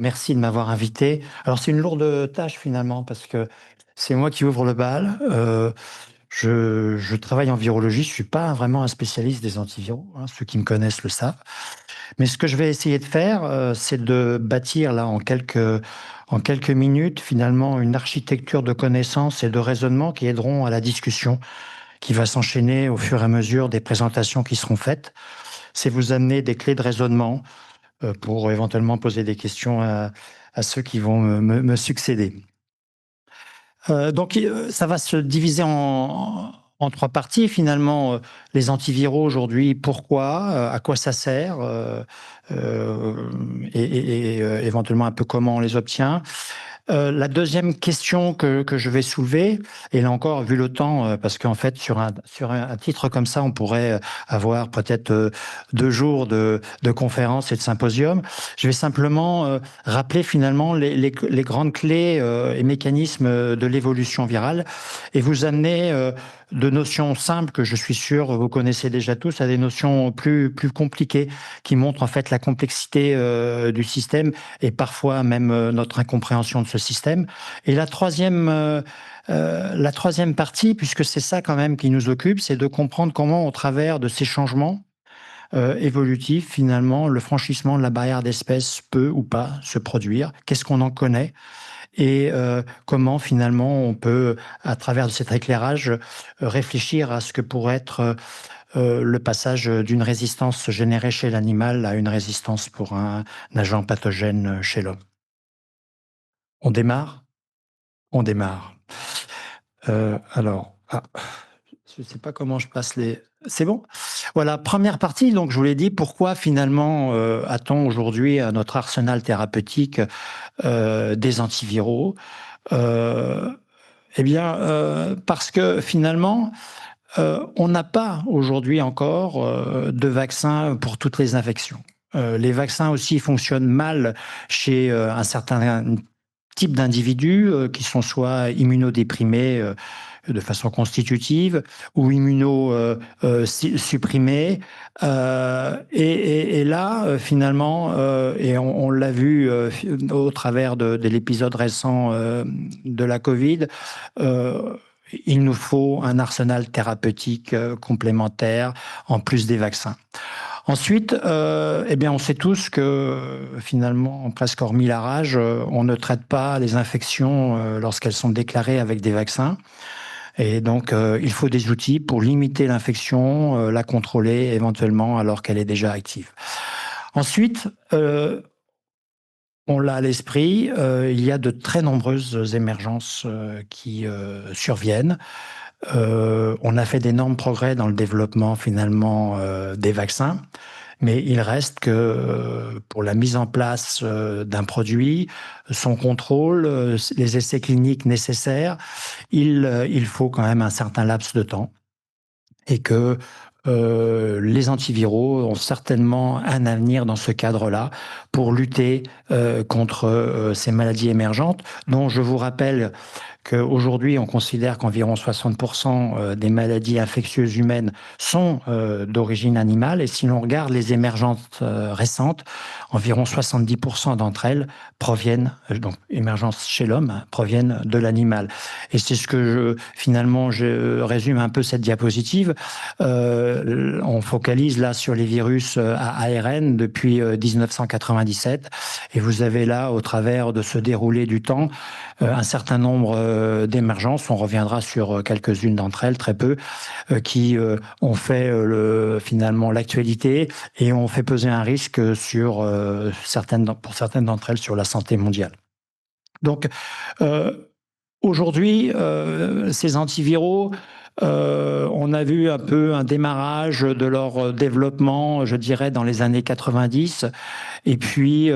Merci de m'avoir invité. Alors c'est une lourde tâche finalement parce que c'est moi qui ouvre le bal. Je travaille en virologie, je suis pas vraiment un spécialiste des antiviraux, hein, ceux qui me connaissent le savent. Mais ce que je vais essayer de faire, c'est de bâtir là en quelques minutes finalement une architecture de connaissances et de raisonnement qui aideront à la discussion qui va s'enchaîner au fur et à mesure des présentations qui seront faites. C'est vous amener des clés de raisonnement pour éventuellement poser des questions à ceux qui vont me succéder. Donc, ça va se diviser en trois parties finalement. Les antiviraux aujourd'hui, pourquoi, à quoi ça sert, et éventuellement un peu comment on les obtient. La deuxième question que je vais soulever, et là encore, vu le temps, parce qu'en fait, sur un titre comme ça, on pourrait avoir peut-être 2 jours de conférences et de symposiums. Je vais simplement rappeler finalement les grandes clés et mécanismes de l'évolution virale et vous amener de notions simples que je suis sûr vous connaissez déjà tous à des notions plus compliquées qui montrent en fait la complexité du système et parfois même notre incompréhension de ce système. Et la troisième partie, puisque c'est ça quand même qui nous occupe, c'est de comprendre comment au travers de ces changements évolutifs, finalement, le franchissement de la barrière d'espèces peut ou pas se produire, qu'est-ce qu'on en connaît et comment finalement on peut, à travers de cet éclairage, réfléchir à ce que pourrait être le passage d'une résistance générée chez l'animal à une résistance pour un agent pathogène chez l'homme. On démarre? On démarre. Alors, je ne sais pas comment je passe les... C'est bon? Voilà, première partie, donc je vous l'ai dit, pourquoi finalement a-t-on aujourd'hui à notre arsenal thérapeutique des antiviraux? Eh bien, parce que finalement, on n'a pas aujourd'hui encore de vaccin pour toutes les infections. Les vaccins aussi fonctionnent mal chez un certain type d'individus qui sont soit immunodéprimés de façon constitutive ou immunosupprimés. Et là, finalement, et on l'a vu au travers de l'épisode récent de la Covid, il nous faut un arsenal thérapeutique complémentaire en plus des vaccins. Ensuite, eh bien, on sait tous que finalement, presque hormis la rage, on ne traite pas les infections lorsqu'elles sont déclarées avec des vaccins. Et donc, il faut des outils pour limiter l'infection, la contrôler éventuellement alors qu'elle est déjà active. Ensuite, on l'a à l'esprit, il y a de très nombreuses émergences qui surviennent. On a fait d'énormes progrès dans le développement finalement des vaccins, mais il reste que pour la mise en place d'un produit, son contrôle, les essais cliniques nécessaires, il faut quand même un certain laps de temps et que les antiviraux ont certainement un avenir dans ce cadre-là pour lutter contre ces maladies émergentes dont je vous rappelle qu'aujourd'hui, on considère qu'environ 60% des maladies infectieuses humaines sont d'origine animale. Et si l'on regarde les émergentes récentes, environ 70% d'entre elles proviennent, donc émergence chez l'homme, hein, proviennent de l'animal. Et c'est ce que finalement, je résume un peu cette diapositive. On focalise là sur les virus à ARN depuis 1997. Et vous avez là, au travers de ce déroulé du temps, un certain nombre d'émergences, on reviendra sur quelques-unes d'entre elles, très peu, qui ont fait finalement l'actualité et ont fait peser un risque sur pour certaines d'entre elles sur la santé mondiale. Donc, aujourd'hui, ces antiviraux, on a vu un peu un démarrage de leur développement, je dirais, dans les années 90, et puis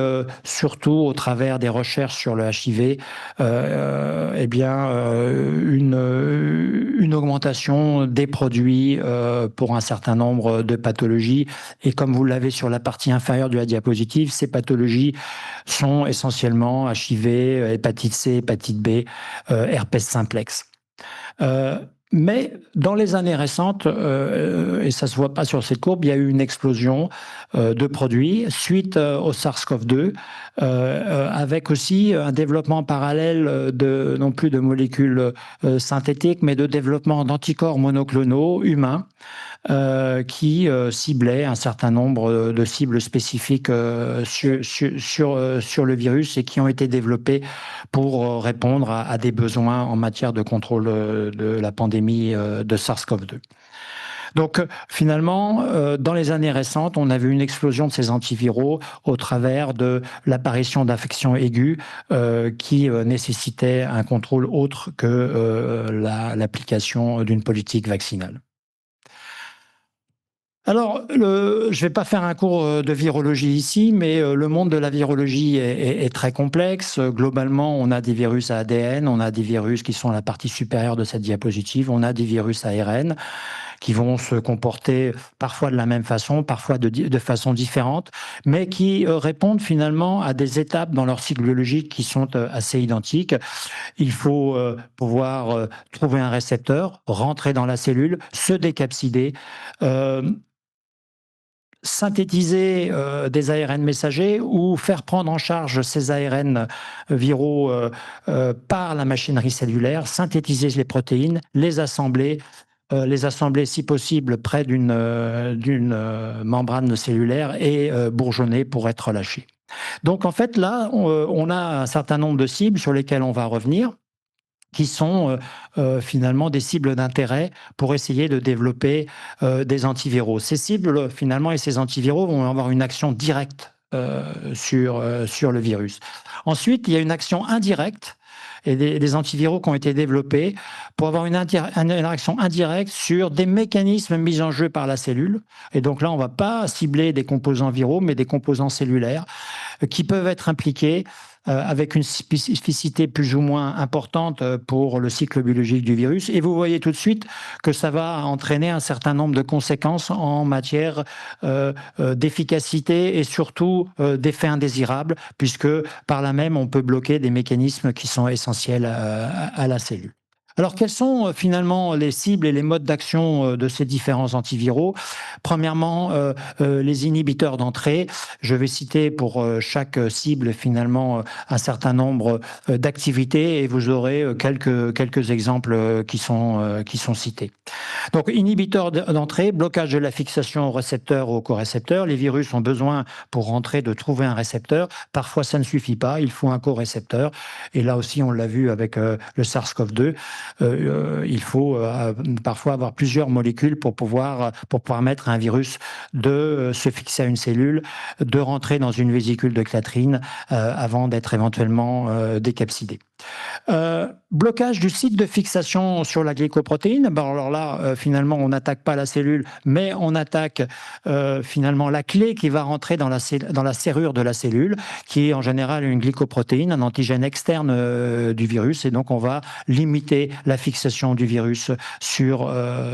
surtout au travers des recherches sur le HIV, eh bien, une augmentation des produits pour un certain nombre de pathologies. Et comme vous l'avez sur la partie inférieure de la diapositive, ces pathologies sont essentiellement HIV, hépatite C, hépatite B, herpès simplex. Mais dans les années récentes, et ça ne se voit pas sur cette courbe, il y a eu une explosion de produits suite au SARS-CoV-2, avec aussi un développement parallèle non plus de molécules synthétiques, mais de développement d'anticorps monoclonaux humains qui ciblaient un certain nombre de cibles spécifiques sur le virus et qui ont été développés pour répondre à des besoins en matière de contrôle de la pandémie de SARS-CoV-2. Donc finalement, dans les années récentes, on a vu une explosion de ces antiviraux au travers de l'apparition d'infections aiguës qui nécessitaient un contrôle autre que l'application d'une politique vaccinale. Alors, je ne vais pas faire un cours de virologie ici, mais le monde de la virologie est très complexe. Globalement, on a des virus à ADN, on a des virus qui sont à la partie supérieure de cette diapositive, on a des virus à ARN qui vont se comporter parfois de la même façon, parfois de façon différente, mais qui répondent finalement à des étapes dans leur cycle biologique qui sont assez identiques. Il faut pouvoir trouver un récepteur, rentrer dans la cellule, se décapsider, synthétiser des ARN messagers ou faire prendre en charge ces ARN viraux par la machinerie cellulaire, synthétiser les protéines, les assembler si possible près d'une membrane cellulaire et bourgeonner pour être relâchés. Donc en fait là, on a un certain nombre de cibles sur lesquelles on va revenir, qui sont finalement des cibles d'intérêt pour essayer de développer des antiviraux. Ces cibles, finalement, et ces antiviraux vont avoir une action directe sur le virus. Ensuite, il y a une action indirecte et des antiviraux qui ont été développés pour avoir une action indirecte sur des mécanismes mis en jeu par la cellule. Et donc là, on ne va pas cibler des composants viraux, mais des composants cellulaires qui peuvent être impliqués avec une spécificité plus ou moins importante pour le cycle biologique du virus. Et vous voyez tout de suite que ça va entraîner un certain nombre de conséquences en matière d'efficacité et surtout d'effets indésirables, puisque par là même, on peut bloquer des mécanismes qui sont essentiels à la cellule. Alors, quels sont finalement les cibles et les modes d'action de ces différents antiviraux? Premièrement, les inhibiteurs d'entrée. Je vais citer pour chaque cible finalement un certain nombre d'activités et vous aurez quelques exemples qui sont cités. Donc, inhibiteurs d'entrée, blocage de la fixation au récepteur ou au corécepteur. Les virus ont besoin pour rentrer de trouver un récepteur. Parfois, ça ne suffit pas, il faut un corécepteur. Et là aussi, on l'a vu avec le SARS-CoV-2. Il faut parfois avoir plusieurs molécules pour pouvoir permettre à un virus de se fixer à une cellule, de rentrer dans une vésicule de Clathrin avant d'être éventuellement décapsidé. Blocage du site de fixation sur la glycoprotéine. Alors là, finalement, on n'attaque pas la cellule, mais on attaque finalement la clé qui va rentrer dans la serrure de la cellule, qui est en général une glycoprotéine, un antigène externe du virus, et donc on va limiter la fixation du virus sur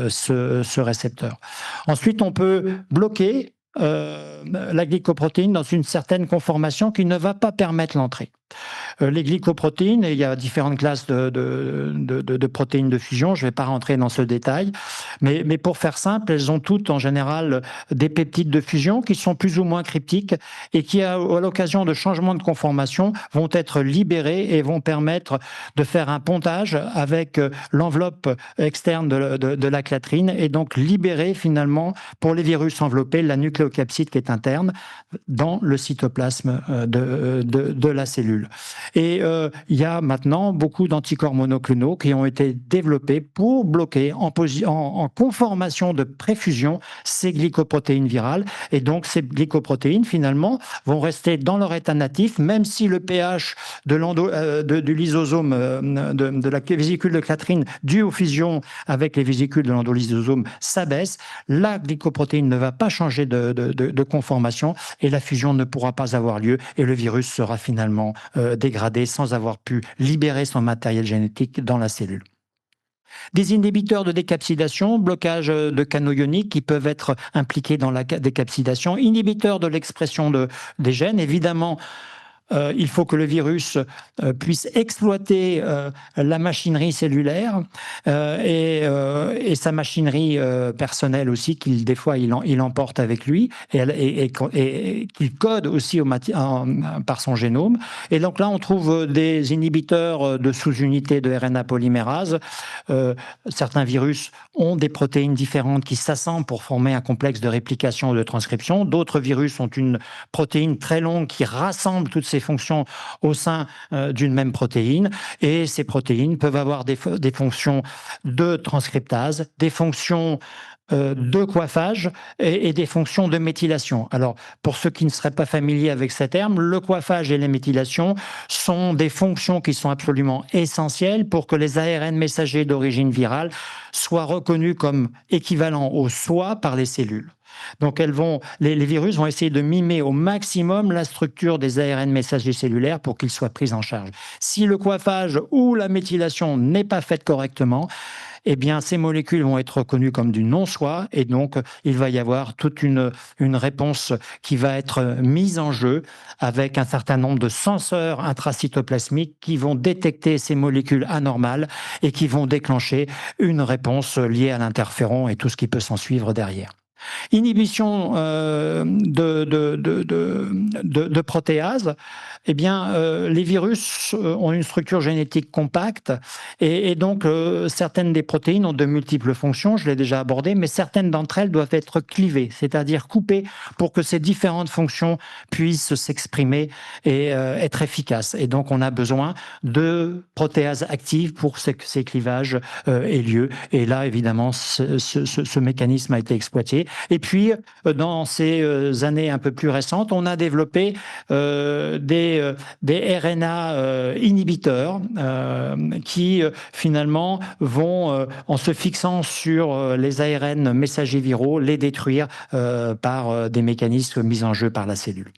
ce récepteur. Ensuite, on peut bloquer la glycoprotéine dans une certaine conformation qui ne va pas permettre l'entrée. Les glycoprotéines, et il y a différentes classes de protéines de fusion, je ne vais pas rentrer dans ce détail, mais pour faire simple, elles ont toutes en général des peptides de fusion qui sont plus ou moins cryptiques et qui, à l'occasion de changements de conformation, vont être libérées et vont permettre de faire un pontage avec l'enveloppe externe de la clatrine et donc libérer finalement pour les virus enveloppés la nucléocapside qui est interne dans le cytoplasme de la cellule. Et il y a maintenant beaucoup d'anticorps monoclonaux qui ont été développés pour bloquer en conformation de préfusion ces glycoprotéines virales. Et donc, ces glycoprotéines, finalement, vont rester dans leur état natif, même si le pH du lysosome de la vésicule de Clathrin, dû aux fusions avec les vésicules de l'endolysosome, s'abaisse. La glycoprotéine ne va pas changer de conformation et la fusion ne pourra pas avoir lieu et le virus sera finalement dégradé sans avoir pu libérer son matériel génétique dans la cellule. Des inhibiteurs de décapsidation, blocage de canaux ioniques qui peuvent être impliqués dans la décapsidation, inhibiteurs de l'expression des gènes, évidemment. il faut que le virus puisse exploiter la machinerie cellulaire et sa machinerie personnelle aussi, qu'il des fois il emporte avec lui et qu'il code aussi par son génome. Et donc là, on trouve des inhibiteurs de sous-unités de RNA polymérase. Certains virus ont des protéines différentes qui s'assemblent pour former un complexe de réplication ou de transcription. D'autres virus ont une protéine très longue qui rassemble toutes ces fonctions au sein d'une même protéine. Et ces protéines peuvent avoir des fonctions de transcriptase, des fonctions de coiffage et des fonctions de méthylation. Alors, pour ceux qui ne seraient pas familiers avec ces termes, le coiffage et les méthylations sont des fonctions qui sont absolument essentielles pour que les ARN messagers d'origine virale soient reconnus comme équivalents au soi par les cellules. Donc les virus vont essayer de mimer au maximum la structure des ARN messagers cellulaires pour qu'ils soient pris en charge. Si le coiffage ou la méthylation n'est pas faite correctement, eh bien, ces molécules vont être reconnues comme du non-soi et donc il va y avoir toute une réponse qui va être mise en jeu avec un certain nombre de senseurs intracytoplasmiques qui vont détecter ces molécules anormales et qui vont déclencher une réponse liée à l'interféron et tout ce qui peut s'en suivre derrière. Inhibition de protéases, eh bien, les virus ont une structure génétique compacte et donc certaines des protéines ont de multiples fonctions, je l'ai déjà abordé, mais certaines d'entre elles doivent être clivées, c'est-à-dire coupées pour que ces différentes fonctions puissent s'exprimer et être efficaces. Et donc, on a besoin de protéases actives pour que ces clivages aient lieu. Et là, évidemment, ce mécanisme a été exploité. Et puis, dans ces années un peu plus récentes, on a développé des RNA inhibiteurs qui, finalement, vont, en se fixant sur les ARN messagers viraux, les détruire par des mécanismes mis en jeu par la cellule.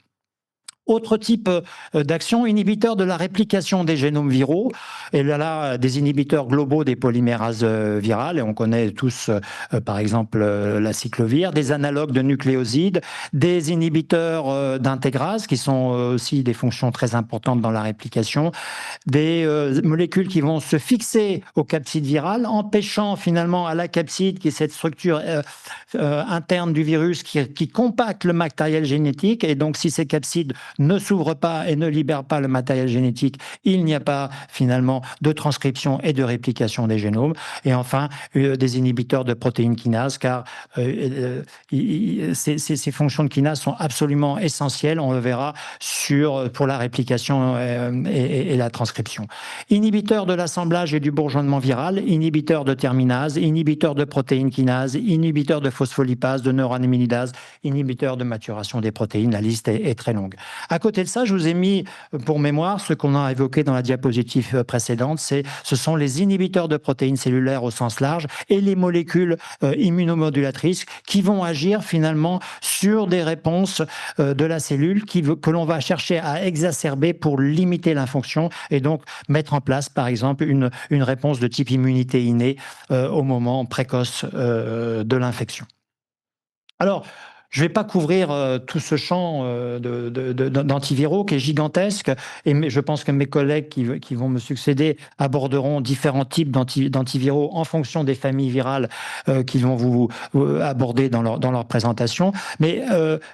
Autre type d'action, inhibiteur de la réplication des génomes viraux. Et là, des inhibiteurs globaux des polymérases virales. Et on connaît tous, par exemple, la cyclovir, des analogues de nucléosides, des inhibiteurs d'intégrase, qui sont aussi des fonctions très importantes dans la réplication, des molécules qui vont se fixer au capside viral, empêchant finalement à la capside, qui est cette structure interne du virus qui compacte le matériel génétique. Et donc, si ces capsides ne s'ouvre pas et ne libère pas le matériel génétique, il n'y a pas finalement de transcription et de réplication des génomes. Et enfin, des inhibiteurs de protéines kinases, car ces fonctions de kinase sont absolument essentielles, on le verra, pour la réplication et la transcription. Inhibiteurs de l'assemblage et du bourgeonnement viral, inhibiteurs de terminase, inhibiteurs de protéines kinases, inhibiteurs de phospholipase, de neuraminidase, inhibiteurs de maturation des protéines, la liste est très longue. À côté de ça, je vous ai mis pour mémoire ce qu'on a évoqué dans la diapositive précédente, ce sont les inhibiteurs de protéines cellulaires au sens large et les molécules immunomodulatrices qui vont agir finalement sur des réponses de la cellule que l'on va chercher à exacerber pour limiter l'infonction et donc mettre en place, par exemple, une réponse de type immunité innée au moment précoce de l'infection. Alors, je ne vais pas couvrir tout ce champ d'antiviraux qui est gigantesque et je pense que mes collègues qui vont me succéder aborderont différents types d'antiviraux en fonction des familles virales qu'ils vont vous aborder dans leur présentation. Mais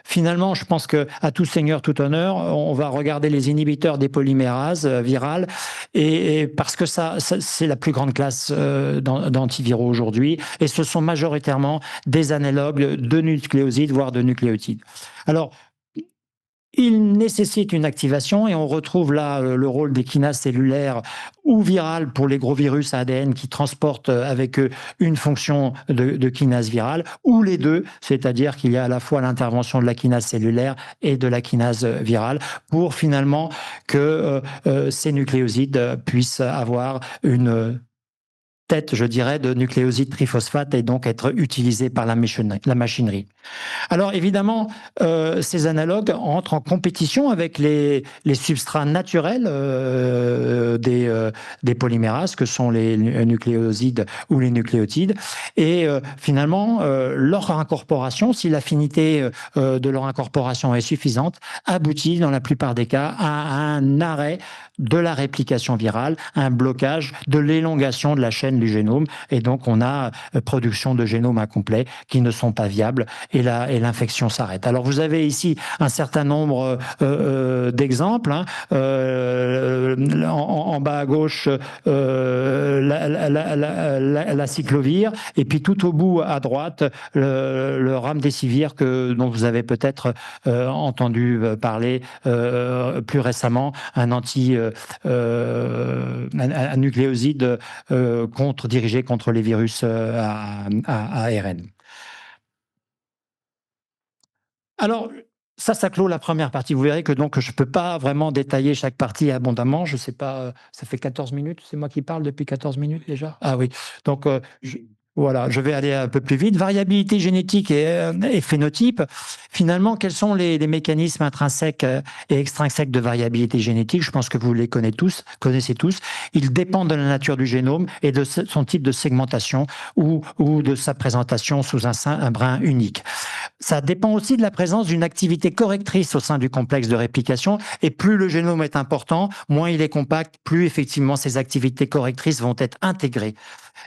finalement, je pense qu'à tout seigneur, tout honneur, on va regarder les inhibiteurs des polymérases virales et parce que c'est la plus grande classe d'antiviraux aujourd'hui et ce sont majoritairement des analogues de nucléosides, voire de nucléotides. Alors, il nécessite une activation et on retrouve là le rôle des kinases cellulaires ou virales pour les gros virus à ADN qui transportent avec eux une fonction de kinase virale, ou les deux, c'est-à-dire qu'il y a à la fois l'intervention de la kinase cellulaire et de la kinase virale pour finalement que ces nucléosides puissent avoir une tête, je dirais, de nucléosides triphosphate et donc être utilisé par la machinerie. Alors évidemment, ces analogues entrent en compétition avec les substrats naturels des polymérases, que sont les nucléosides ou les nucléotides. Et finalement, leur incorporation, si l'affinité de leur incorporation est suffisante, aboutit dans la plupart des cas à un arrêt de la réplication virale, un blocage de l'élongation de la chaîne du génome. Et donc, on a production de génomes incomplets qui ne sont pas viables et l'infection s'arrête. Alors, vous avez ici un certain nombre d'exemples. Hein. En bas à gauche, la cyclovir, et puis tout au bout à droite, le remdesivir dont vous avez peut-être entendu parler plus récemment, un nucléoside dirigé contre les virus à ARN. Alors, ça clôt la première partie. Vous verrez que donc je ne peux pas vraiment détailler chaque partie abondamment. Je ne sais pas, ça fait 14 minutes, c'est moi qui parle depuis 14 minutes déjà? Ah oui, donc voilà, je vais aller un peu plus vite. Variabilité génétique et phénotype. Finalement, quels sont les mécanismes intrinsèques et extrinsèques de variabilité génétique? Je pense que vous les connaissez tous. Ils dépendent de la nature du génome et de son type de segmentation ou de sa présentation sous un brin unique. Ça dépend aussi de la présence d'une activité correctrice au sein du complexe de réplication, et plus le génome est important, moins il est compact, plus effectivement ces activités correctrices vont être intégrées.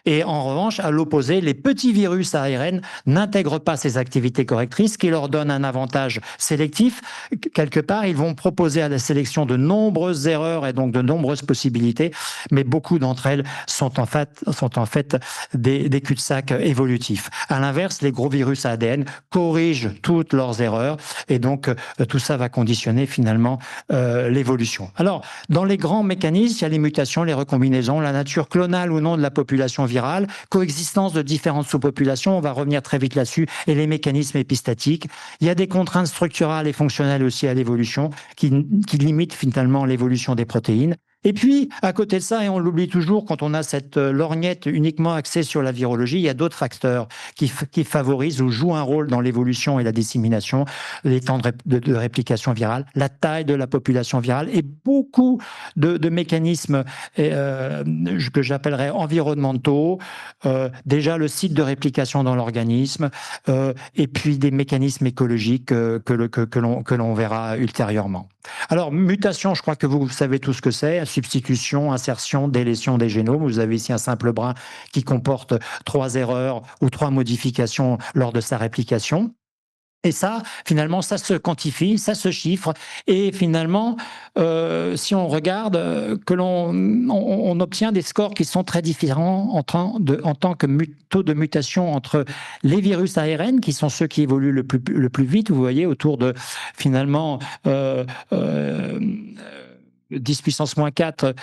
Et en revanche, à l'opposé, les petits virus à ARN n'intègrent pas ces activités correctrices, ce qui leur donne un avantage sélectif. Quelque part, ils vont proposer à la sélection de nombreuses erreurs et donc de nombreuses possibilités, mais beaucoup d'entre elles sont en fait des cul-de-sac évolutifs. À l'inverse, les gros virus à ADN corrigent toutes leurs erreurs, et donc tout ça va conditionner finalement l'évolution. Alors, dans les grands mécanismes, il y a les mutations, les recombinaisons, la nature clonale ou non de la population virale, coexistence de différentes sous-populations, on va revenir très vite là-dessus, et les mécanismes épistatiques. Il y a des contraintes structurales et fonctionnelles aussi à l'évolution qui limitent finalement l'évolution des protéines. Et puis, à côté de ça, et on l'oublie toujours quand on a cette lorgnette uniquement axée sur la virologie, il y a d'autres facteurs qui favorisent ou jouent un rôle dans l'évolution et la dissémination, les temps de réplication virale, la taille de la population virale et beaucoup de mécanismes que j'appellerais environnementaux, déjà le site de réplication dans l'organisme, et puis des mécanismes écologiques que l'on verra ultérieurement. Alors, mutation, je crois que vous savez tout ce que c'est, substitution, insertion, délétion des génomes. Vous avez ici un simple brin qui comporte 3 erreurs ou 3 modifications lors de sa réplication. Et ça, finalement, ça se quantifie, ça se chiffre, et finalement, si on regarde, on obtient des scores qui sont très différents en tant que taux de mutation entre les virus ARN, qui sont ceux qui évoluent le plus vite, vous voyez, autour de, finalement, 10 puissance moins 4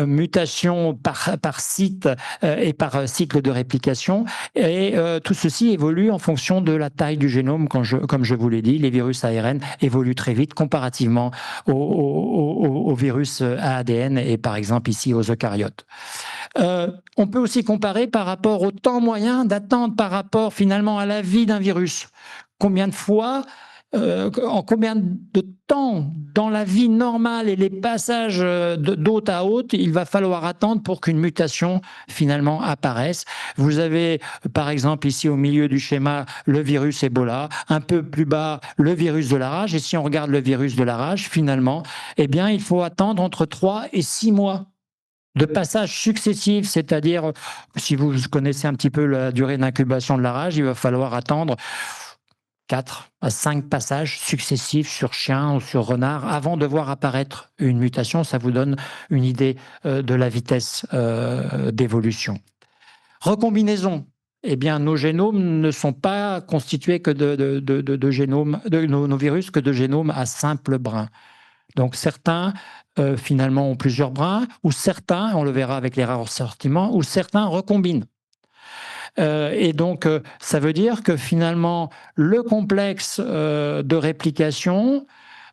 mutations par site et par cycle de réplication. Et tout ceci évolue en fonction de la taille du génome, comme je vous l'ai dit. Les virus ARN évoluent très vite comparativement aux virus à ADN et par exemple ici aux eucaryotes. On peut aussi comparer par rapport au temps moyen d'attente par rapport finalement à la vie d'un virus. Combien de fois en combien de temps dans la vie normale et les passages d'hôte à hôte il va falloir attendre pour qu'une mutation finalement apparaisse. Vous avez par exemple ici au milieu du schéma le virus Ebola, un peu plus bas le virus de la rage, et si on regarde le virus de la rage finalement, eh bien il faut attendre entre 3 et 6 mois de passages successifs, c'est-à-dire si vous connaissez un petit peu la durée d'incubation de la rage, il va falloir attendre 4 à 5 passages successifs sur chien ou sur renard avant de voir apparaître une mutation. Ça vous donne une idée de la vitesse d'évolution. Recombinaison. Eh bien, nos génomes ne sont pas constitués que de génomes, nos virus, que de génomes à simple brin. Donc, certains, finalement, ont plusieurs brins, ou certains, on le verra avec les rares ressortiments, ou certains recombinent. Et donc, ça veut dire que finalement, le complexe de réplication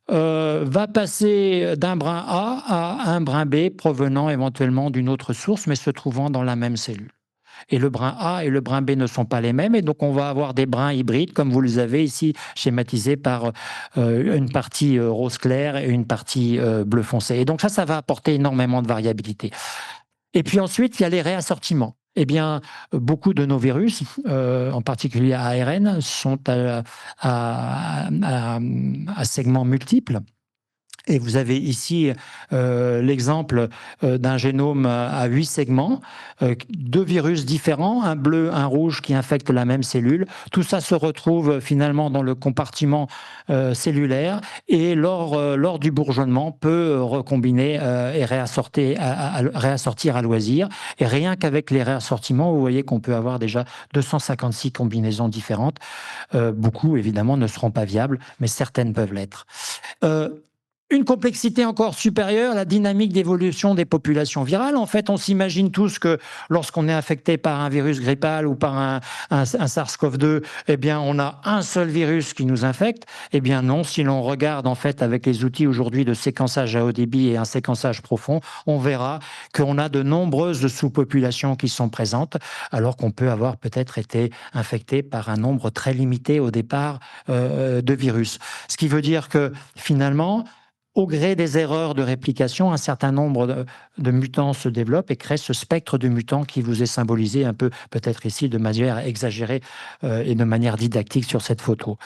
va passer d'un brin A à un brin B provenant éventuellement d'une autre source, mais se trouvant dans la même cellule. et le brin A et le brin B ne sont pas les mêmes, et donc on va avoir des brins hybrides, comme vous les avez ici schématisés par une partie rose clair et une partie bleu foncé. Et donc ça va apporter énormément de variabilité. Et puis ensuite, il y a les réassortiments. Eh bien, beaucoup de nos virus, en particulier ARN, sont à segments multiples. Et vous avez ici l'exemple d'un génome à 8 segments, 2 virus différents, un bleu, un rouge qui infectent la même cellule. Tout ça se retrouve finalement dans le compartiment cellulaire et lors du bourgeonnement peut recombiner et réassortir à loisir. Et rien qu'avec les réassortiments, vous voyez qu'on peut avoir déjà 256 combinaisons différentes. Beaucoup, évidemment, ne seront pas viables, mais certaines peuvent l'être. Une complexité encore supérieure, la dynamique d'évolution des populations virales. En fait, on s'imagine tous que lorsqu'on est affecté par un virus grippal ou par un SARS-CoV-2, eh bien, on a un seul virus qui nous infecte. Eh bien non, si l'on regarde en fait avec les outils aujourd'hui de séquençage à haut débit et un séquençage profond, on verra qu'on a de nombreuses sous-populations qui sont présentes, alors qu'on peut avoir peut-être été infecté par un nombre très limité au départ de virus. Ce qui veut dire que finalement, au gré des erreurs de réplication, un certain nombre de mutants se développent et créent ce spectre de mutants qui vous est symbolisé un peu, peut-être ici, de manière exagérée et de manière didactique sur cette photo.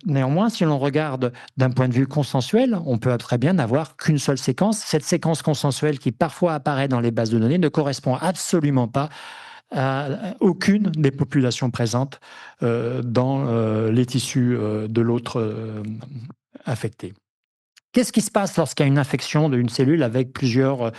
Néanmoins, si l'on regarde d'un point de vue consensuel, on peut très bien n'avoir qu'une seule séquence. Cette séquence consensuelle qui parfois apparaît dans les bases de données ne correspond absolument pas à aucune des populations présentes dans les tissus de l'autre affecté. Qu'est-ce qui se passe lorsqu'il y a une infection d'une cellule avec plusieurs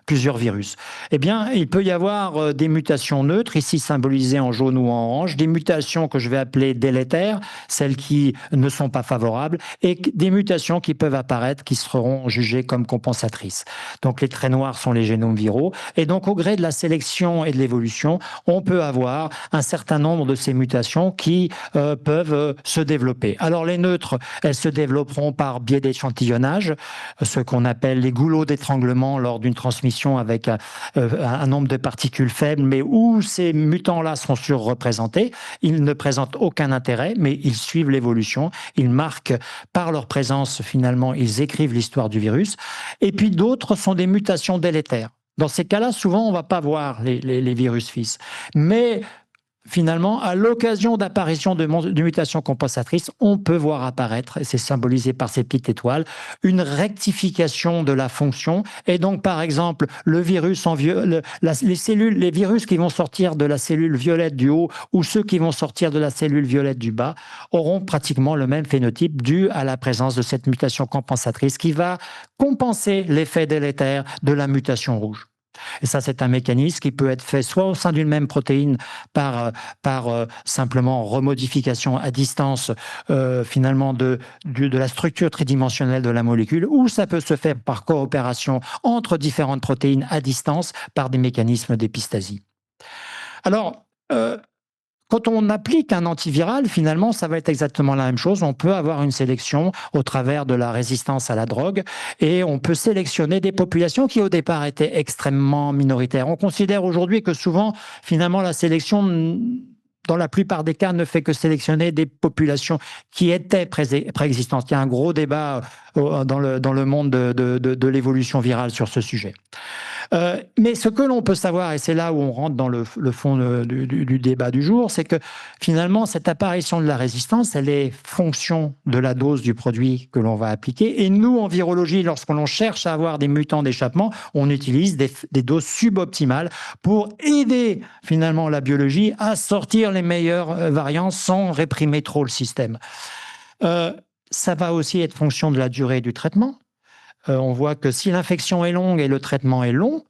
virus? Eh bien, il peut y avoir des mutations neutres, ici symbolisées en jaune ou en orange, des mutations que je vais appeler délétères, celles qui ne sont pas favorables, et des mutations qui peuvent apparaître, qui seront jugées comme compensatrices. Donc, les traits noirs sont les génomes viraux, et donc, au gré de la sélection et de l'évolution, on peut avoir un certain nombre de ces mutations qui peuvent se développer. Alors, les neutres, elles se développeront par biais d'échantillonnage, ce qu'on appelle les goulots d'étranglement lors d'une transmission avec un nombre de particules faibles, mais où ces mutants-là sont surreprésentés. Ils ne présentent aucun intérêt, mais ils suivent l'évolution. Ils marquent par leur présence, finalement, ils écrivent l'histoire du virus. Et puis d'autres sont des mutations délétères. Dans ces cas-là, souvent, on ne va pas voir les virus fils. Mais finalement, à l'occasion d'apparition de mutations compensatrices, on peut voir apparaître, et c'est symbolisé par ces petites étoiles, une rectification de la fonction. Et donc, par exemple, le virus les virus qui vont sortir de la cellule violette du haut ou ceux qui vont sortir de la cellule violette du bas auront pratiquement le même phénotype dû à la présence de cette mutation compensatrice qui va compenser l'effet délétère de la mutation rouge. Et ça, c'est un mécanisme qui peut être fait soit au sein d'une même protéine par simplement remodification à distance finalement de la structure tridimensionnelle de la molécule, ou ça peut se faire par coopération entre différentes protéines à distance par des mécanismes d'épistasie. Alors, quand on applique un antiviral, finalement, ça va être exactement la même chose. On peut avoir une sélection au travers de la résistance à la drogue et on peut sélectionner des populations qui, au départ, étaient extrêmement minoritaires. On considère aujourd'hui que souvent, finalement, la sélection, dans la plupart des cas, ne fait que sélectionner des populations qui étaient préexistantes. Il y a un gros débat dans le monde de l'évolution virale sur ce sujet. Mais ce que l'on peut savoir, et c'est là où on rentre dans le fond du débat du jour, c'est que finalement, cette apparition de la résistance, elle est fonction de la dose du produit que l'on va appliquer. Et nous, en virologie, lorsqu'on cherche à avoir des mutants d'échappement, on utilise des doses suboptimales pour aider finalement la biologie à sortir les meilleurs variants sans réprimer trop le système. Ça va aussi être fonction de la durée du traitement. On voit que si l'infection est longue et le traitement est long,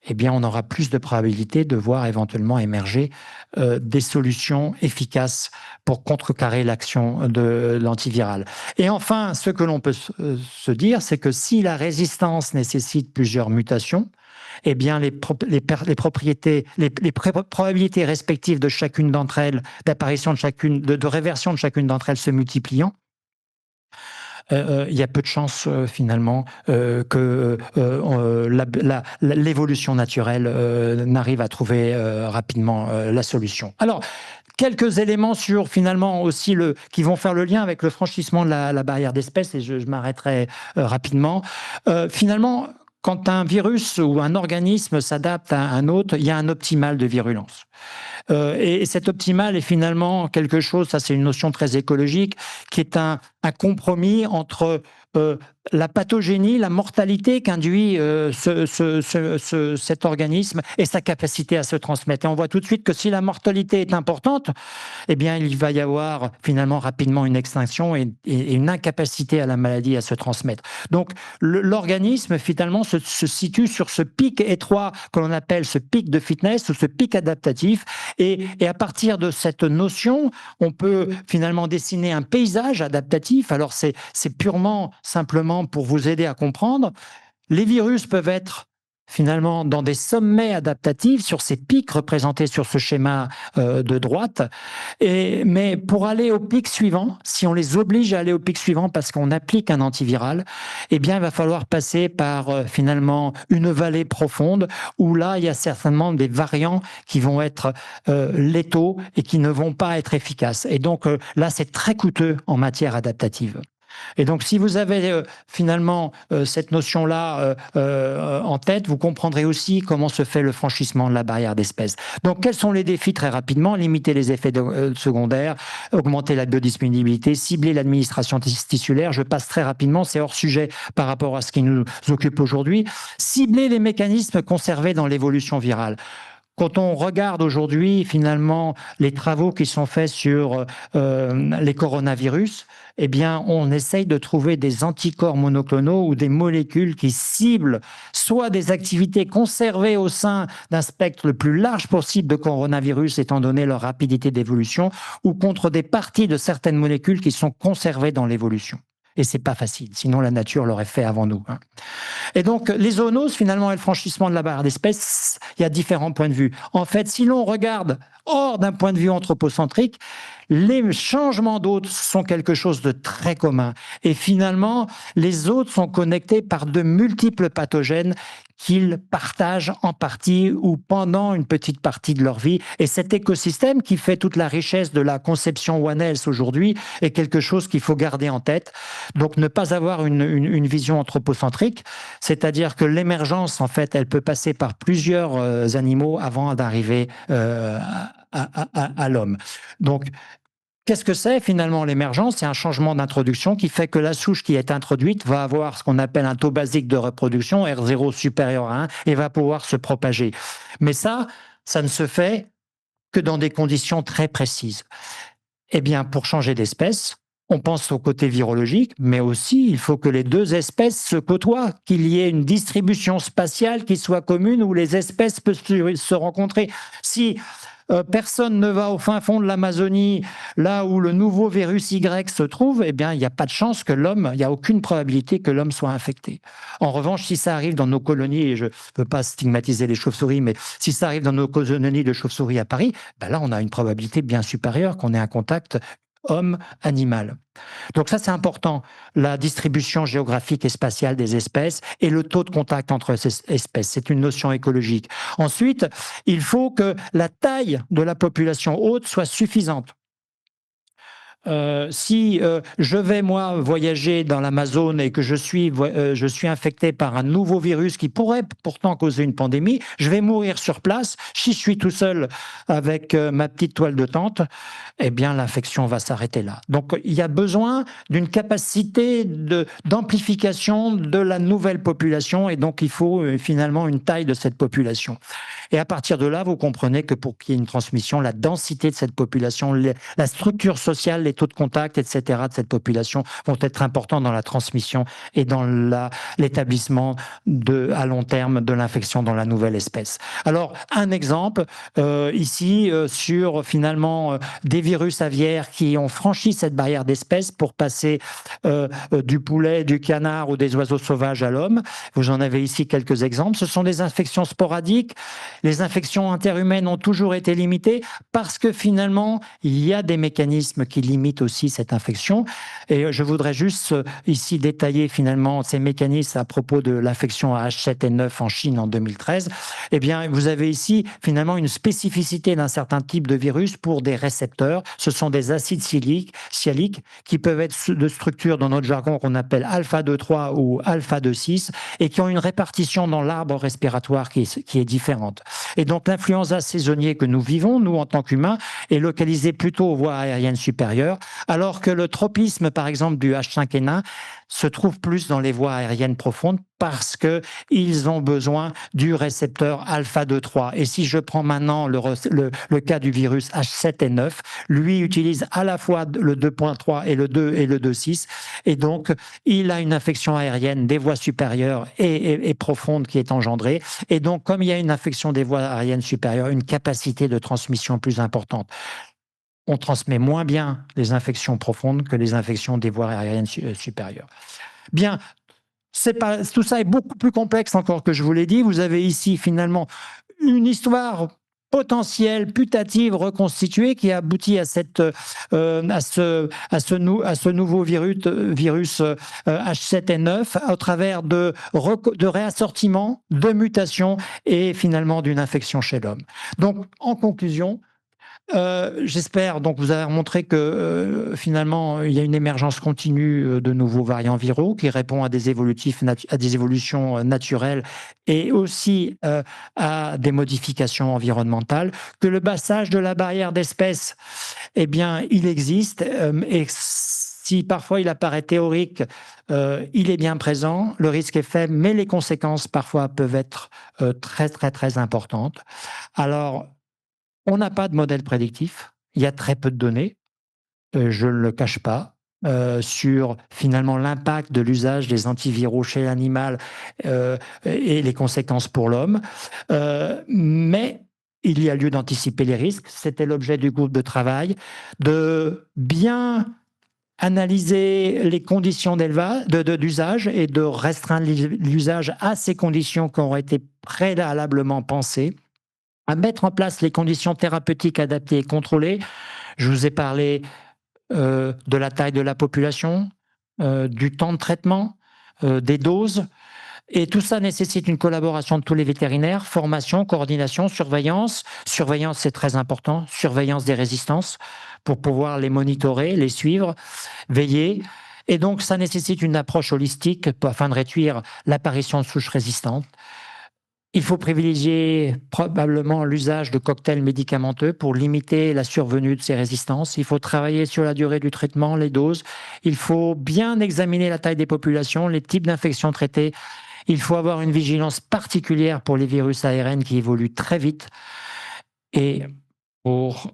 eh bien, on aura plus de probabilité de voir éventuellement émerger des solutions efficaces pour contrecarrer l'action de l'antiviral. Et enfin, ce que l'on peut se dire, c'est que si la résistance nécessite plusieurs mutations, eh bien, les probabilités respectives de chacune d'entre elles, d'apparition de réversion de chacune d'entre elles se multipliant, il y a peu de chances finalement que l'évolution naturelle n'arrive à trouver rapidement la solution. Alors, quelques éléments sur finalement aussi qui vont faire le lien avec le franchissement de la barrière d'espèces, et je m'arrêterai rapidement. Finalement, quand un virus ou un organisme s'adapte à un autre, il y a un optimal de virulence. Et cet optimal est finalement quelque chose, ça c'est une notion très écologique, qui est un compromis entre la pathogénie, la mortalité qu'induit cet organisme et sa capacité à se transmettre. Et on voit tout de suite que si la mortalité est importante, eh bien, il va y avoir finalement rapidement une extinction et une incapacité à la maladie à se transmettre. Donc, l'organisme finalement se situe sur ce pic étroit que l'on appelle ce pic de fitness ou ce pic adaptatif. Et à partir de cette notion, on peut finalement dessiner un paysage adaptatif. Alors, c'est purement simplement pour vous aider à comprendre. Les virus peuvent être finalement dans des sommets adaptatifs sur ces pics représentés sur ce schéma de droite. Mais pour aller au pic suivant, si on les oblige à aller au pic suivant parce qu'on applique un antiviral, eh bien, il va falloir passer par finalement une vallée profonde où là, il y a certainement des variants qui vont être létaux et qui ne vont pas être efficaces. Et donc là, c'est très coûteux en matière adaptative. Et donc, si vous avez finalement cette notion-là en tête, vous comprendrez aussi comment se fait le franchissement de la barrière d'espèces. Donc, quels sont les défis très rapidement? Limiter les effets secondaires, augmenter la biodisponibilité, cibler l'administration tissulaire. Je passe très rapidement, c'est hors sujet par rapport à ce qui nous occupe aujourd'hui. Cibler les mécanismes conservés dans l'évolution virale. Quand on regarde aujourd'hui, finalement, les travaux qui sont faits sur les coronavirus, eh bien, on essaye de trouver des anticorps monoclonaux ou des molécules qui ciblent soit des activités conservées au sein d'un spectre le plus large possible de coronavirus, étant donné leur rapidité d'évolution, ou contre des parties de certaines molécules qui sont conservées dans l'évolution. Et c'est pas facile, sinon la nature l'aurait fait avant nous. Et donc, les zoonoses, finalement, et le franchissement de la barrière d'espèces, il y a différents points de vue. En fait, si l'on regarde hors d'un point de vue anthropocentrique, les changements d'hôtes sont quelque chose de très commun. Et finalement, les hôtes sont connectés par de multiples pathogènes qu'ils partagent en partie ou pendant une petite partie de leur vie. Et cet écosystème qui fait toute la richesse de la conception One Health aujourd'hui est quelque chose qu'il faut garder en tête. Donc, ne pas avoir une vision anthropocentrique, c'est-à-dire que l'émergence, en fait, elle peut passer par plusieurs animaux avant d'arriver à l'homme. Donc, qu'est-ce que c'est finalement l'émergence? C'est un changement d'introduction qui fait que la souche qui est introduite va avoir ce qu'on appelle un taux basique de reproduction, R0 supérieur à 1, et va pouvoir se propager. Mais ça ne se fait que dans des conditions très précises. Eh bien, pour changer d'espèce, on pense au côté virologique, mais aussi il faut que les deux espèces se côtoient, qu'il y ait une distribution spatiale qui soit commune où les espèces peuvent se rencontrer. Si personne ne va au fin fond de l'Amazonie, là où le nouveau virus Y se trouve, eh bien, il n'y a pas de chance que l'homme, il n'y a aucune probabilité que l'homme soit infecté. En revanche, si ça arrive dans nos colonies, et je ne veux pas stigmatiser les chauves-souris, mais si ça arrive dans nos colonies de chauves-souris à Paris, ben là, on a une probabilité bien supérieure qu'on ait un contact homme-animal. Donc ça, c'est important, la distribution géographique et spatiale des espèces et le taux de contact entre ces espèces. C'est une notion écologique. Ensuite, il faut que la taille de la population hôte soit suffisante. Si je vais, moi, voyager dans l'Amazone et que je suis infecté par un nouveau virus qui pourrait pourtant causer une pandémie, je vais mourir sur place. Si je suis tout seul avec ma petite toile de tente, eh bien, l'infection va s'arrêter là. Donc, il y a besoin d'une capacité d'amplification de la nouvelle population et donc, il faut finalement une taille de cette population. Et à partir de là, vous comprenez que pour qu'il y ait une transmission, la densité de cette population, la structure sociale, les taux de contact, etc. de cette population vont être importants dans la transmission et dans l'établissement à long terme de l'infection dans la nouvelle espèce. Alors, un exemple ici sur finalement des virus aviaires qui ont franchi cette barrière d'espèces pour passer du poulet, du canard ou des oiseaux sauvages à l'homme. Vous en avez ici quelques exemples. Ce sont des infections sporadiques. Les infections interhumaines ont toujours été limitées parce que finalement, il y a des mécanismes qui limitent limite aussi cette infection. Et je voudrais juste ici détailler finalement ces mécanismes à propos de l'infection à H7N9 en Chine en 2013. Eh bien, vous avez ici finalement une spécificité d'un certain type de virus pour des récepteurs. Ce sont des acides sialiques qui peuvent être de structure dans notre jargon qu'on appelle alpha-2,3 ou alpha-2,6 et qui ont une répartition dans l'arbre respiratoire qui est différente. Et donc l'influenza saisonnier que nous vivons, nous en tant qu'humains, est localisé plutôt aux voies aériennes supérieures, alors que le tropisme, par exemple, du H5N1 se trouve plus dans les voies aériennes profondes parce qu'ils ont besoin du récepteur alpha-2,3. Et si je prends maintenant le cas du virus H7N9, lui utilise à la fois le 2,3 et le 2 et le 2,6, et donc il a une infection aérienne des voies supérieures et profondes qui est engendrée. Et donc, comme il y a une infection des voies aériennes supérieures, une capacité de transmission plus importante. On transmet moins bien les infections profondes que les infections des voies aériennes supérieures. Bien, tout ça est beaucoup plus complexe encore que je vous l'ai dit. Vous avez ici finalement une histoire potentielle, putative, reconstituée, qui aboutit à ce nouveau virus H7N9 au travers de réassortiments, de mutations et finalement d'une infection chez l'homme. Donc, en conclusion, j'espère, donc vous avez montré que finalement il y a une émergence continue de nouveaux variants viraux qui répond à des évolutions naturelles et aussi à des modifications environnementales, que le passage de la barrière d'espèces, eh bien, il existe et si parfois il apparaît théorique, il est bien présent, le risque est faible, mais les conséquences parfois peuvent être très, très, très importantes. Alors, on n'a pas de modèle prédictif, il y a très peu de données, je ne le cache pas, sur finalement l'impact de l'usage des antiviraux chez l'animal et les conséquences pour l'homme. Mais il y a lieu d'anticiper les risques. C'était l'objet du groupe de travail, de bien analyser les conditions d'usage et de restreindre l'usage à ces conditions qui auraient été préalablement pensées, à mettre en place les conditions thérapeutiques adaptées et contrôlées. Je vous ai parlé de la taille de la population, du temps de traitement, des doses. Et tout ça nécessite une collaboration de tous les vétérinaires, formation, coordination, surveillance. Surveillance, c'est très important. Surveillance des résistances pour pouvoir les monitorer, les suivre, veiller. Et donc, ça nécessite une approche holistique afin de réduire l'apparition de souches résistantes. Il faut privilégier probablement l'usage de cocktails médicamenteux pour limiter la survenue de ces résistances. Il faut travailler sur la durée du traitement, les doses. Il faut bien examiner la taille des populations, les types d'infections traitées. Il faut avoir une vigilance particulière pour les virus ARN qui évoluent très vite et pour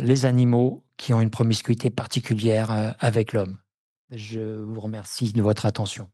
les animaux qui ont une promiscuité particulière avec l'homme. Je vous remercie de votre attention.